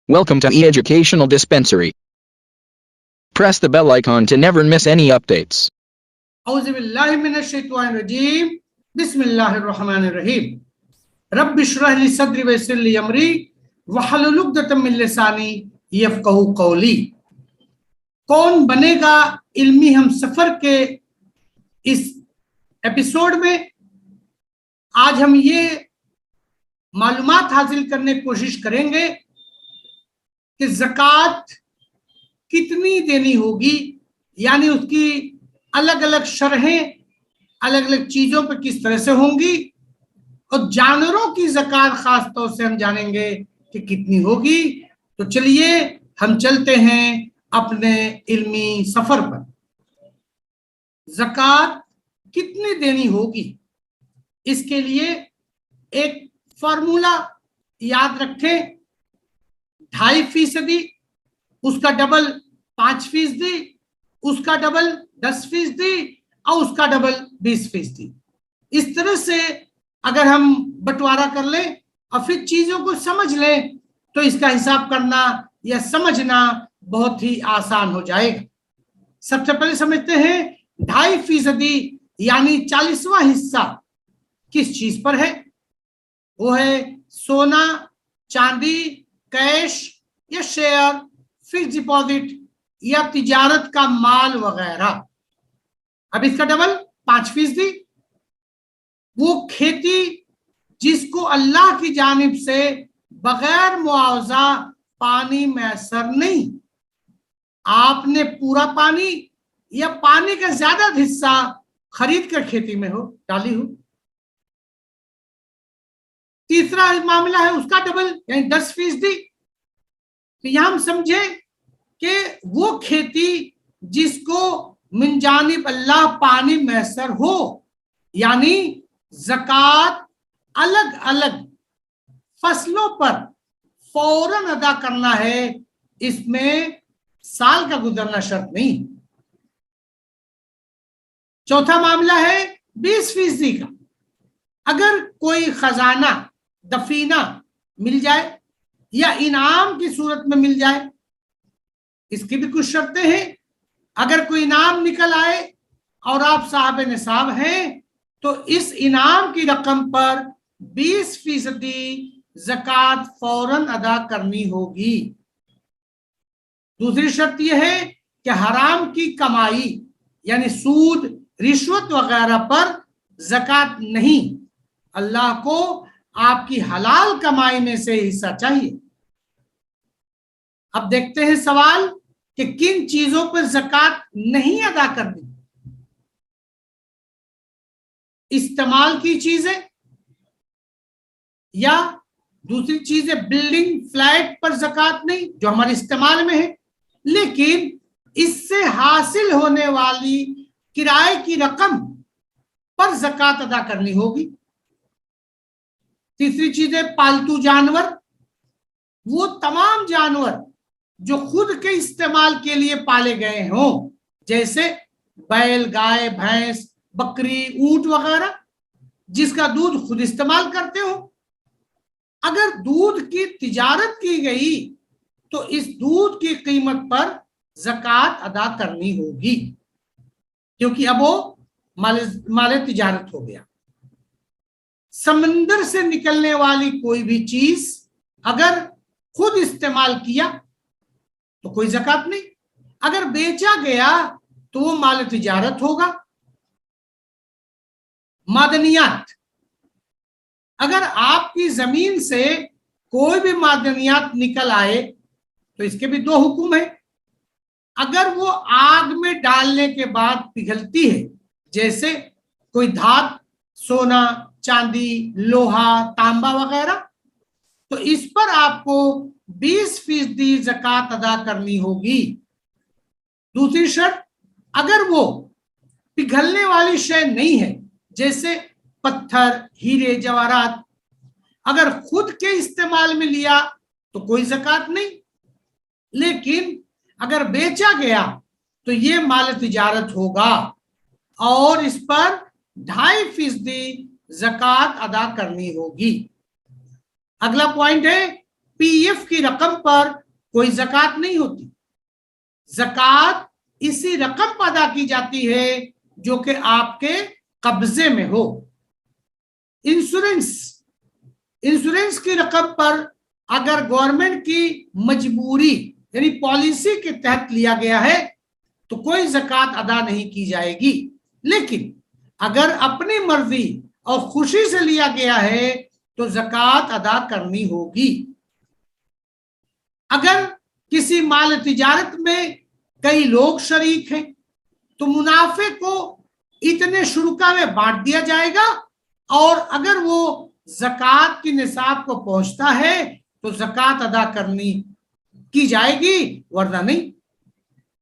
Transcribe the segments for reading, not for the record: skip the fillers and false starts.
Welcome to e-Educational Dispensary. Press the bell icon to never miss any updates. औज़ुबिल्लाहिमिनश्शैतानिर्रजीम बिस्मिल्लाहिर्रहमानिर्रहीम रब्बिश्रह ली सद्री वयस्सिर ली अमरी वहलुल उक़दतम मिन लिसानी यफ़क़हू क़ौली। कौन बनेगा इल्मी हम सफर के इस एपिसोड में आज हम ये मालूमात हासिल करने की कोशिश करेंगे कि ज़कात कितनी देनी होगी, यानी उसकी अलग अलग शरहें अलग अलग चीजों पर किस तरह से होंगी, और जानवरों की ज़कात खास तौर से हम जानेंगे कि कितनी होगी। तो चलिए हम चलते हैं अपने इल्मी सफर पर। ज़कात कितनी देनी होगी, इसके लिए एक फॉर्मूला याद रखें। 2.5%, उसका डबल 5%, उसका डबल 10% और उसका डबल 20%। इस तरह से अगर हम बंटवारा कर लें और फिर चीजों को समझ लें तो इसका हिसाब करना या समझना बहुत ही आसान हो जाएगा। सबसे पहले समझते हैं 2.5% यानी 40वां हिस्सा किस चीज पर है। वो है सोना, चांदी, कैश या शेयर, फिक्स डिपॉजिट या तिजारत का माल वगैरह। अब इसका डबल 5%, वो खेती जिसको अल्लाह की जानिब से बगैर मुआवजा पानी मैसर नहीं, आपने पूरा पानी या पानी का ज्यादा हिस्सा खरीद कर खेती में हो डाली हो। तीसरा मामला है उसका डबल यानी 10%। तो यहां हम समझे कि वो खेती जिसको मिन जानिब अल्लाह पानी मैसर हो, यानी ज़कात अलग अलग फसलों पर फौरन अदा करना है, इसमें साल का गुजरना शर्त नहीं। चौथा मामला है 20% का। अगर कोई खजाना दफीना मिल जाए या इनाम की सूरत में मिल जाए, इसकी भी कुछ शर्तें हैं। अगर कोई इनाम निकल आए और आप साहब निसाब हैं तो इस इनाम की रकम पर 20% ज़कात फौरन अदा करनी होगी। दूसरी शर्त यह है कि हराम की कमाई यानी सूद, रिश्वत वगैरह पर ज़कात नहीं, अल्लाह को आपकी हलाल कमाई में से हिस्सा चाहिए। अब देखते हैं सवाल कि किन चीजों पर ज़कात नहीं अदा करनी। इस्तेमाल की चीजें या दूसरी चीजें, बिल्डिंग फ्लैट पर ज़कात नहीं जो हमारे इस्तेमाल में है, लेकिन इससे हासिल होने वाली किराए की रकम पर ज़कात अदा करनी होगी। तीसरी चीजें पालतू जानवर, वो तमाम जानवर जो खुद के इस्तेमाल के लिए पाले गए हों, जैसे बैल, गाय, भैंस, बकरी, ऊंट वगैरह, जिसका दूध खुद इस्तेमाल करते हो। अगर दूध की तिजारत की गई तो इस दूध की कीमत पर ज़कात अदा करनी होगी, क्योंकि अब वो माले तिजारत हो गया। समंदर से निकलने वाली कोई भी चीज अगर खुद इस्तेमाल किया तो कोई ज़कात नहीं, अगर बेचा गया तो वो माल तिजारत होगा। मादनियात, अगर आपकी जमीन से कोई भी मादनियात निकल आए तो इसके भी 2 हुक्म है। अगर वो आग में डालने के बाद पिघलती है, जैसे कोई धात, सोना, चांदी, लोहा, तांबा वगैरह, तो इस पर आपको 20% ज़कात अदा करनी होगी। दूसरी शर्त, अगर वो पिघलने वाली शय नहीं है, जैसे पत्थर, हीरे, जवाहरात, अगर खुद के इस्तेमाल में लिया तो कोई ज़कात नहीं, लेकिन अगर बेचा गया तो ये माल तिजारत होगा और इस पर 2.5% ज़कात अदा करनी होगी। अगला पॉइंट है पीएफ की रकम पर कोई ज़कात नहीं होती। ज़कात इसी रकम पर अदा की जाती है जो कि आपके कब्जे में हो। इंश्योरेंस, इंश्योरेंस की रकम पर अगर गवर्नमेंट की मजबूरी यानी पॉलिसी के तहत लिया गया है तो कोई ज़कात अदा नहीं की जाएगी। लेकिन अगर अपनी मर्जी और खुशी से लिया गया है तो ज़कात अदा करनी होगी। अगर किसी माल तिजारत में कई लोग शरीक हैं तो मुनाफे को इतने शुरुका में बांट दिया जाएगा, और अगर वो ज़कात की निसाब को पहुंचता है तो ज़कात अदा करनी की जाएगी, वरना नहीं।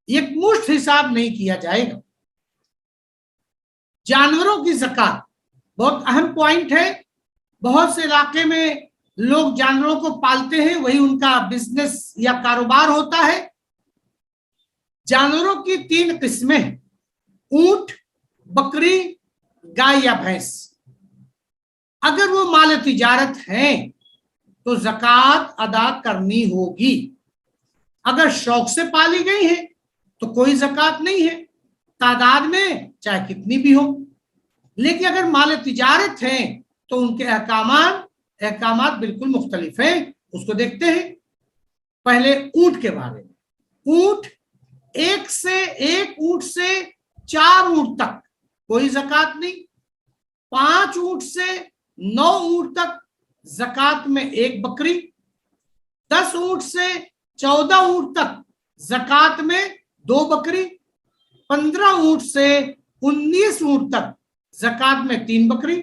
एक मुश्त हिसाब नहीं किया जाएगा। जानवरों की ज़कात बहुत अहम पॉइंट है। बहुत से इलाके में लोग जानवरों को पालते हैं, वही उनका बिजनेस या कारोबार होता है। जानवरों की 3 किस्में हैं, ऊंट, बकरी, गाय या भैंस। अगर वो माल तिजारत हैं तो ज़कात अदा करनी होगी। अगर शौक से पाली गई है तो कोई ज़कात नहीं है, तादाद में चाहे कितनी भी हो। लेकिन अगर माल तिजारत हैं तो उनके अहकामात बिल्कुल मुख्तलिफ हैं। उसको देखते हैं। पहले ऊंट के बारे में। ऊंट, एक ऊंट से 4 ऊंट तक कोई ज़कात नहीं। 5 ऊंट से 9 ऊंट तक ज़कात में 1 बकरी। 10 ऊंट से 14 ऊंट तक ज़कात में 2 बकरी। 15 ऊंट से 19 ऊंट तक ज़कात में 3 बकरी।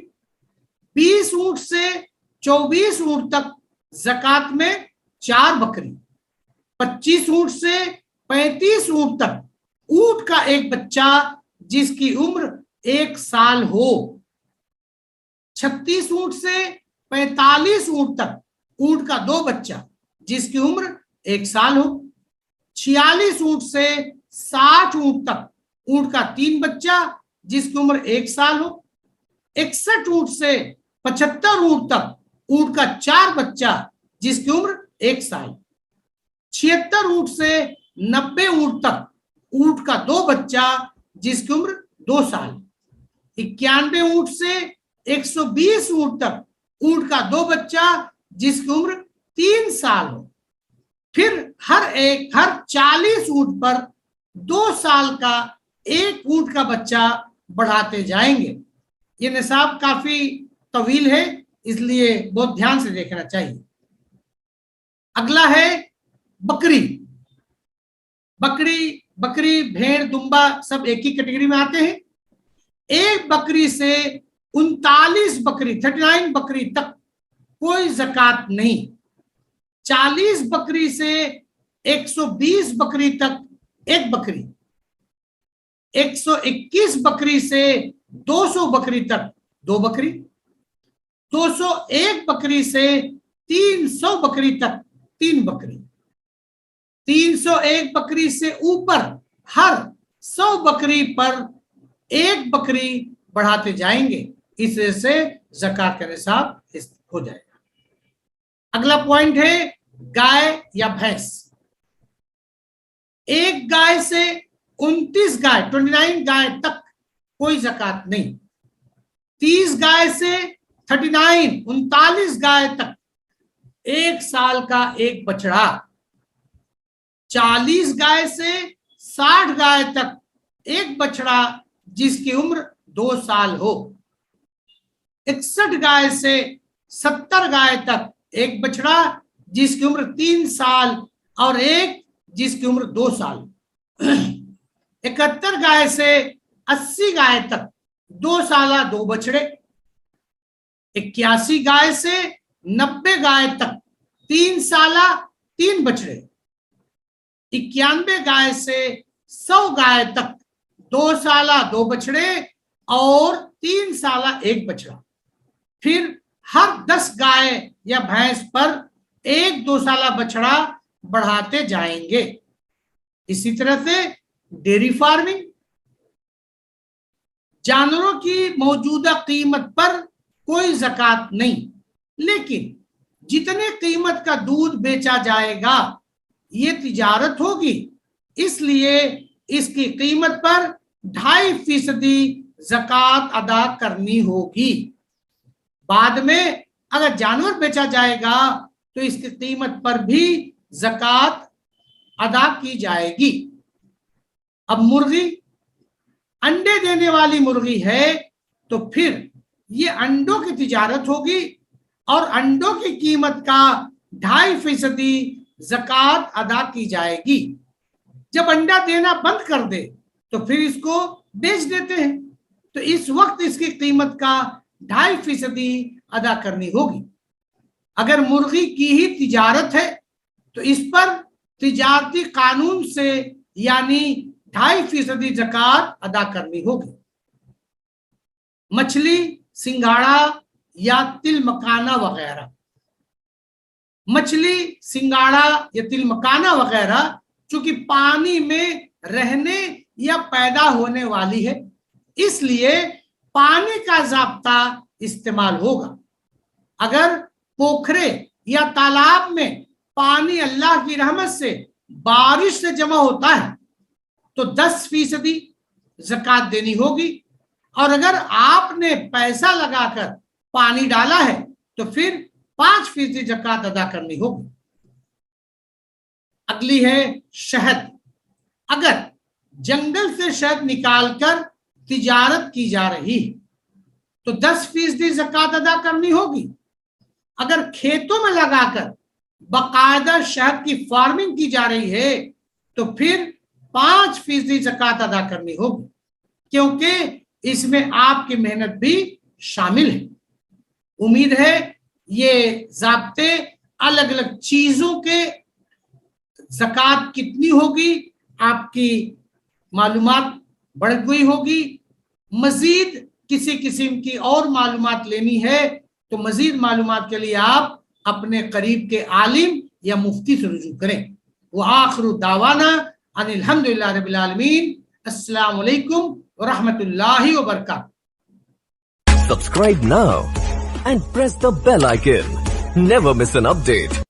20 ऊंट से 24 ऊंट तक ज़कात में 4 बकरी। 25 ऊंट से 35 ऊंट तक ऊंट का एक बच्चा जिसकी उम्र 1 साल हो। 36 ऊंट से 45 ऊंट तक ऊंट का 2 बच्चा जिसकी उम्र 1 साल हो। 46 ऊंट से 60 ऊंट तक ऊंट का 3 बच्चा जिसकी उम्र 1 साल हो। 61 ऊंट से 75 ऊंट तक ऊंट का 4 बच्चा जिसकी उम्र 1 साल। 76 ऊंट से 90 ऊंट तक ऊंट का 2 बच्चा जिसकी उम्र 2 साल। 91 ऊंट से 120 ऊंट तक ऊंट का 2 बच्चा जिसकी उम्र 3 साल हो। फिर हर 40 ऊंट पर 2 साल का एक ऊंट का बच्चा बढ़ाते जाएंगे। ये निसाब काफी तवील है, इसलिए बहुत ध्यान से देखना चाहिए। अगला है बकरी। बकरी, भेड़, दुम्बा सब एक ही कैटेगरी में आते हैं। एक बकरी से 39 बकरी 39 बकरी तक कोई ज़कात नहीं। 40 बकरी से 120 बकरी तक 1 बकरी। 121 बकरी से 200 बकरी तक 2 बकरी। 201 बकरी से 300 बकरी तक 3 बकरी। 301 बकरी से ऊपर हर 100 बकरी पर 1 बकरी बढ़ाते जाएंगे। इस वजह से ज़कात का निसाब हो जाएगा। अगला पॉइंट है गाय या भैंस। एक गाय से 29 गाय 29 गाय तक कोई ज़कात नहीं। 30 गाय से 39 गाय तक 1 साल का एक बछड़ा। 40 गाय से 60 गाय तक एक बछड़ा जिसकी उम्र 2 साल हो। 61 गाय से 70 गाय तक एक बछड़ा जिसकी उम्र 3 साल और एक जिसकी उम्र 2 साल। 71 गाय से 80 गाय तक 2 साल 2 बछड़े। 81 गाय से 90 गाय तक 3 साल 3 बछड़े। 91 गाय से 100 गाय तक 2 साल 2 बछड़े और 3 साल 1 बछड़ा। फिर हर 10 गाय या भैंस पर 1 2 साल बछड़ा बढ़ाते जाएंगे। इसी तरह से डेयरी फार्मिंग, जानवरों की मौजूदा कीमत पर कोई ज़कात नहीं, लेकिन जितने कीमत का दूध बेचा जाएगा ये तिजारत होगी, इसलिए इसकी कीमत पर 2.5% ज़कात अदा करनी होगी। बाद में अगर जानवर बेचा जाएगा तो इसकी कीमत पर भी ज़कात अदा की जाएगी। अब मुर्गी अंडे देने वाली मुर्गी है तो फिर ये अंडों की तिजारत होगी और अंडों की कीमत का 2.5% ज़कात अदा की जाएगी। जब अंडा देना बंद कर दे तो फिर इसको बेच देते हैं, तो इस वक्त इसकी कीमत का 2.5% अदा करनी होगी। अगर मुर्गी की ही तिजारत है तो इस पर तिजारती कानून से यानी 2.5% ज़कात अदा करनी होगी। मछली, सिंघाड़ा या तिल मकाना वगैरह, मछली, सिंघाड़ा या तिल मकाना वगैरह चूंकि पानी में रहने या पैदा होने वाली है, इसलिए पानी का ज़ाब्ता इस्तेमाल होगा। अगर पोखरे या तालाब में पानी अल्लाह की रहमत से बारिश से जमा होता है तो 10% ज़कात देनी होगी, और अगर आपने पैसा लगाकर पानी डाला है तो फिर 5% ज़कात अदा करनी होगी। अगली है शहद। अगर जंगल से शहद निकालकर तिजारत की जा रही है तो 10% ज़कात अदा करनी होगी। अगर खेतों में लगाकर बाकायदा शहद की फार्मिंग की जा रही है तो फिर 5% ज़कात अदा करनी होगी, क्योंकि इसमें आपकी मेहनत भी शामिल है। उम्मीद है ये ज़ाब्ते अलग अलग चीजों के ज़कात कितनी होगी आपकी मालूमात बढ़ गई होगी। मजीद किसी किस्म की और मालूमात लेनी है तो मजीद मालूमात के लिए आप अपने करीब के आलिम या मुफ्ती से रुजू करें। व आखिरु दावाना अनिल हम्दुलिल्लाहि रब्बिल आलमीन। अस्सलामु अलैकुम व रहमतुल्लाहि व बरकातहू। Subscribe now and press the bell icon. Never miss an update.